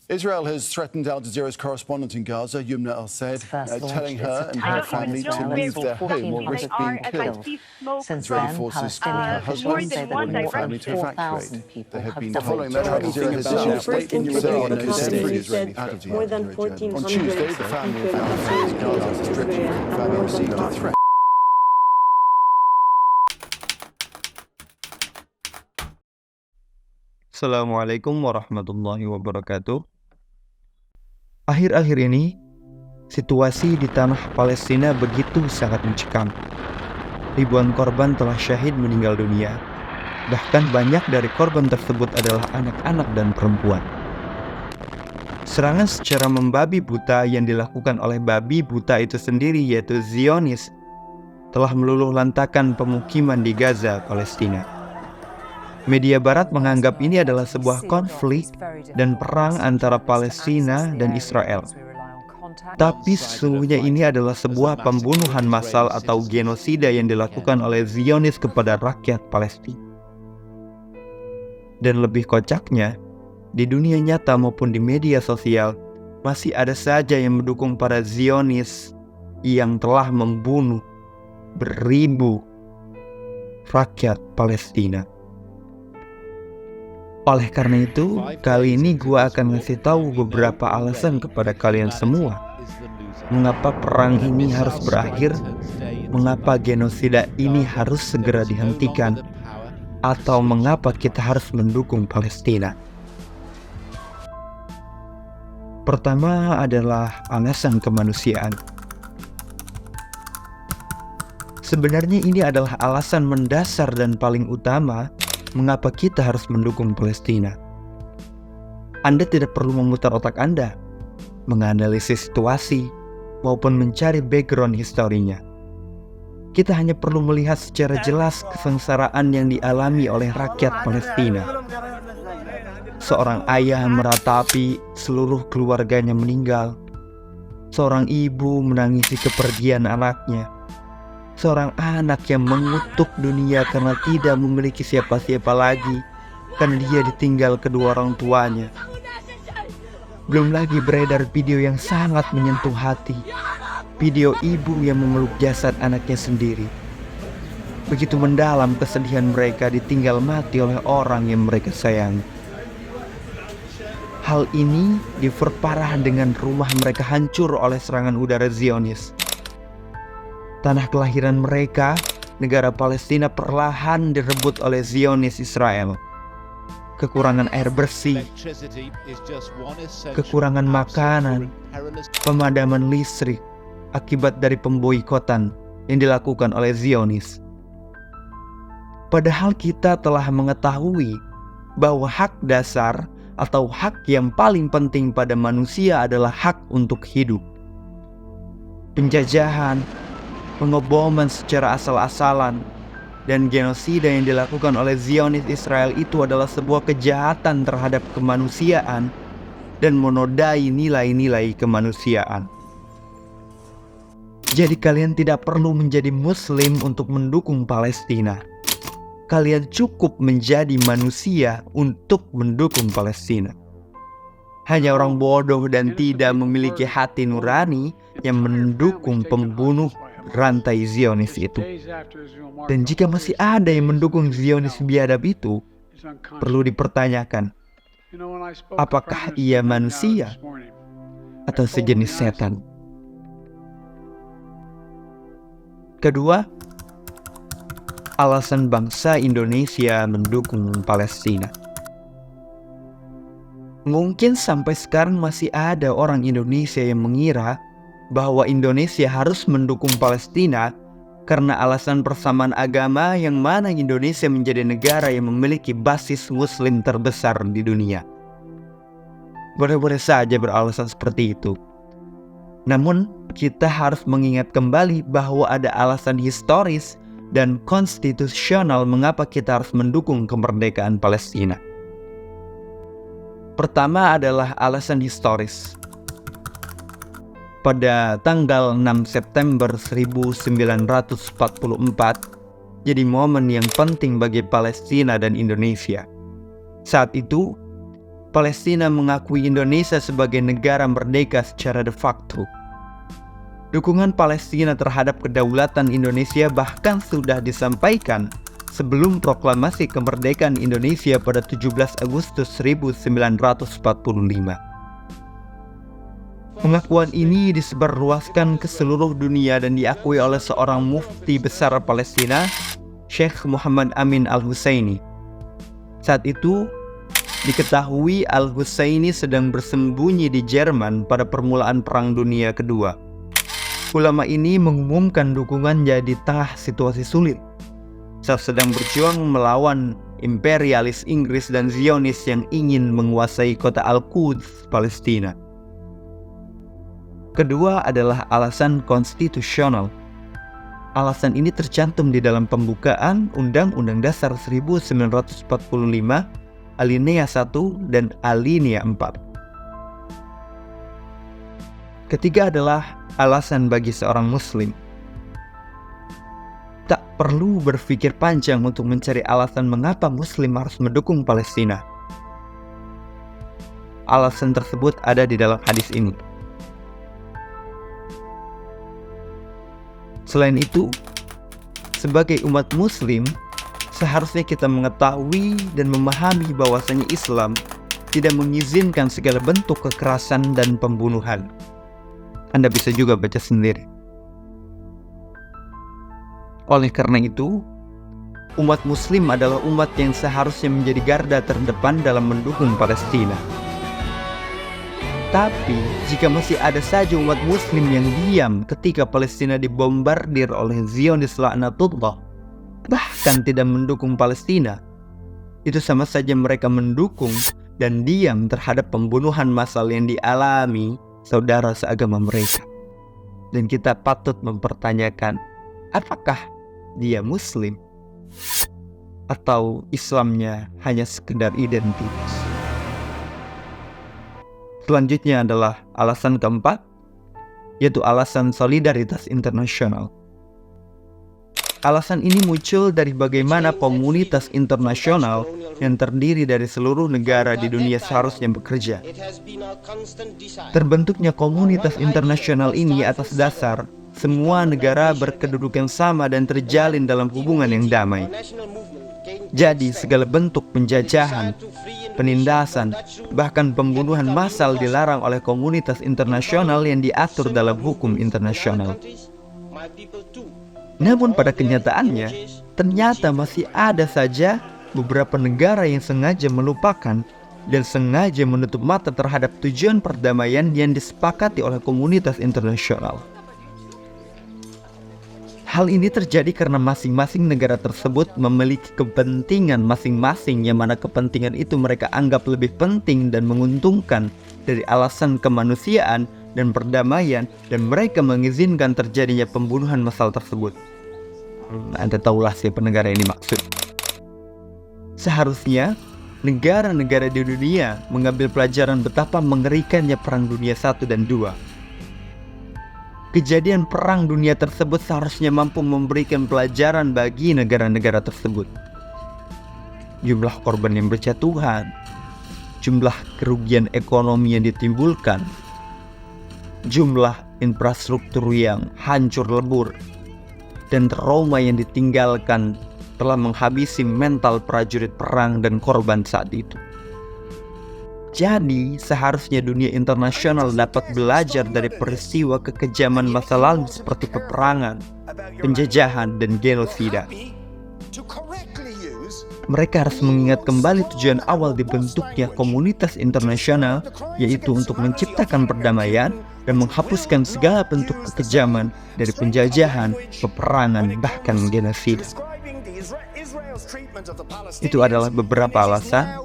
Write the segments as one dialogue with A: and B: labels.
A: Israel has threatened Al Jazeera's correspondent in Gaza, Yumna Al-Said, telling her and her family to leave their home or risk being killed. Israeli forces told her husband and her family to evacuate. They have been following that Al Jazeera has issued a statement saying no delivery Israeli casualties. On Tuesday, the family of Al-Said's Gaza stripped. The family received a threat.
B: Assalamualaikum warahmatullahi wabarakatuh. Akhir-akhir ini, situasi di tanah Palestina begitu sangat mencekam. Ribuan korban telah syahid meninggal dunia. Bahkan banyak dari korban tersebut adalah anak-anak dan perempuan. Serangan secara membabi buta yang dilakukan oleh babi buta itu sendiri, yaitu Zionis, telah meluluh lantakan pemukiman di Gaza, Palestina. Media Barat menganggap ini adalah sebuah konflik dan perang antara Palestina dan Israel. Tapi sesungguhnya ini adalah sebuah pembunuhan massal atau genosida yang dilakukan oleh Zionis kepada rakyat Palestina. Dan lebih kocaknya, di dunia nyata maupun di media sosial, masih ada saja yang mendukung para Zionis yang telah membunuh beribu rakyat Palestina. Oleh karena itu, kali ini gue akan ngasih tahu beberapa alasan kepada kalian semua. Mengapa perang ini harus berakhir? Mengapa genosida ini harus segera dihentikan? Atau mengapa kita harus mendukung Palestina? Pertama adalah alasan kemanusiaan. Sebenarnya ini adalah alasan mendasar dan paling utama mengapa kita harus mendukung Palestina. Anda tidak perlu memutar otak Anda, menganalisis situasi, maupun mencari background historinya. Kita hanya perlu melihat secara jelas kesengsaraan yang dialami oleh rakyat Palestina. Seorang ayah meratapi seluruh keluarganya meninggal. Seorang ibu menangisi kepergian anaknya. Seorang anak yang mengutuk dunia karena tidak memiliki siapa-siapa lagi, karena dia ditinggal kedua orang tuanya. Belum lagi beredar video yang sangat menyentuh hati, video ibu yang memeluk jasad anaknya sendiri. Begitu mendalam kesedihan mereka ditinggal mati oleh orang yang mereka sayangi. Hal ini diperparah dengan rumah mereka hancur oleh serangan udara Zionis. Tanah kelahiran mereka, negara Palestina, perlahan direbut oleh Zionis Israel. Kekurangan air bersih, kekurangan makanan, pemadaman listrik akibat dari pemboikotan yang dilakukan oleh Zionis. Padahal kita telah mengetahui bahwa hak dasar atau hak yang paling penting pada manusia adalah hak untuk hidup. Penjajahan, pengeboman secara asal-asalan, dan genosida yang dilakukan oleh Zionis Israel itu adalah sebuah kejahatan terhadap kemanusiaan dan menodai nilai-nilai kemanusiaan. Jadi kalian tidak perlu menjadi Muslim untuk mendukung Palestina. Kalian cukup menjadi manusia untuk mendukung Palestina. Hanya orang bodoh dan tidak memiliki hati nurani yang mendukung pembunuh rantai Zionis itu. Dan jika masih ada yang mendukung Zionis biadab itu, perlu dipertanyakan, apakah ia manusia atau sejenis setan? Kedua, alasan bangsa Indonesia mendukung Palestina. Mungkin sampai sekarang masih ada orang Indonesia yang mengira bahwa Indonesia harus mendukung Palestina karena alasan persamaan agama, yang mana Indonesia menjadi negara yang memiliki basis Muslim terbesar di dunia. Boleh-boleh saja beralasan seperti itu. Namun, kita harus mengingat kembali bahwa ada alasan historis dan konstitusional mengapa kita harus mendukung kemerdekaan Palestina. Pertama adalah alasan historis. Pada tanggal 6 September 1944 jadi momen yang penting bagi Palestina dan Indonesia. Saat itu, Palestina mengakui Indonesia sebagai negara merdeka secara de facto. Dukungan Palestina terhadap kedaulatan Indonesia bahkan sudah disampaikan sebelum proklamasi kemerdekaan Indonesia pada 17 Agustus 1945. Pengakuan ini disebarluaskan ke seluruh dunia dan diakui oleh seorang mufti besar Palestina, Syekh Muhammad Amin Al-Husseini. Saat itu, diketahui Al-Husseini sedang bersembunyi di Jerman pada permulaan Perang Dunia Kedua. Ulama ini mengumumkan dukungannya di tengah situasi sulit, saat sedang berjuang melawan imperialis Inggris dan Zionis yang ingin menguasai kota Al-Quds, Palestina. Kedua adalah alasan konstitusional. Alasan ini tercantum di dalam pembukaan Undang-Undang Dasar 1945, alinea 1 dan alinea 4. Ketiga adalah alasan bagi seorang muslim. Tak perlu berpikir panjang untuk mencari alasan mengapa muslim harus mendukung Palestina. Alasan tersebut ada di dalam hadis ini. Selain itu, sebagai umat muslim, seharusnya kita mengetahui dan memahami bahwasanya Islam tidak mengizinkan segala bentuk kekerasan dan pembunuhan. Anda bisa juga baca sendiri. Oleh karena itu, umat muslim adalah umat yang seharusnya menjadi garda terdepan dalam mendukung Palestina. Tapi, jika masih ada saja umat muslim yang diam ketika Palestina dibombardir oleh Zionis laknatullah, bahkan tidak mendukung Palestina, itu sama saja mereka mendukung dan diam terhadap pembunuhan massal yang dialami saudara seagama mereka. Dan kita patut mempertanyakan, apakah dia muslim atau Islamnya hanya sekedar identitas? Selanjutnya adalah alasan keempat, yaitu alasan solidaritas internasional. Alasan ini muncul dari bagaimana komunitas internasional yang terdiri dari seluruh negara di dunia seharusnya bekerja. Terbentuknya komunitas internasional ini atas dasar semua negara berkedudukan sama dan terjalin dalam hubungan yang damai. Jadi segala bentuk penjajahan, penindasan, bahkan pembunuhan massal dilarang oleh komunitas internasional yang diatur dalam hukum internasional. Namun pada kenyataannya, ternyata masih ada saja beberapa negara yang sengaja melupakan dan sengaja menutup mata terhadap tujuan perdamaian yang disepakati oleh komunitas internasional. Hal ini terjadi karena masing-masing negara tersebut memiliki kepentingan masing-masing, yang mana kepentingan itu mereka anggap lebih penting dan menguntungkan dari alasan kemanusiaan dan perdamaian, dan mereka mengizinkan terjadinya pembunuhan massal tersebut. Anda tahulah siapa negara ini maksud. Seharusnya negara-negara di dunia mengambil pelajaran betapa mengerikannya Perang Dunia I dan II. Kejadian Perang Dunia tersebut seharusnya mampu memberikan pelajaran bagi negara-negara tersebut. Jumlah korban yang berjatuhan, jumlah kerugian ekonomi yang ditimbulkan, jumlah infrastruktur yang hancur lebur, dan trauma yang ditinggalkan telah menghabisi mental prajurit perang dan korban saat itu. Jadi, seharusnya dunia internasional dapat belajar dari peristiwa kekejaman masa lalu seperti peperangan, penjajahan, dan genosida. Mereka harus mengingat kembali tujuan awal dibentuknya komunitas internasional, yaitu untuk menciptakan perdamaian dan menghapuskan segala bentuk kekejaman dari penjajahan, peperangan, bahkan genosida. Itu adalah beberapa alasan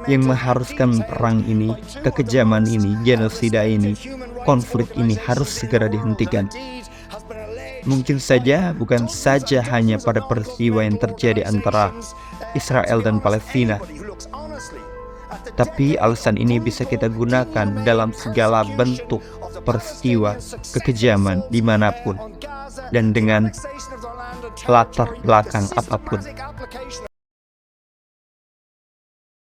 B: yang mengharuskan perang ini, kekejaman ini, genosida ini, konflik ini harus segera dihentikan. Mungkin saja bukan saja hanya pada peristiwa yang terjadi antara Israel dan Palestina, tapi alasan ini bisa kita gunakan dalam segala bentuk peristiwa kekejaman dimanapun dan dengan latar belakang apapun.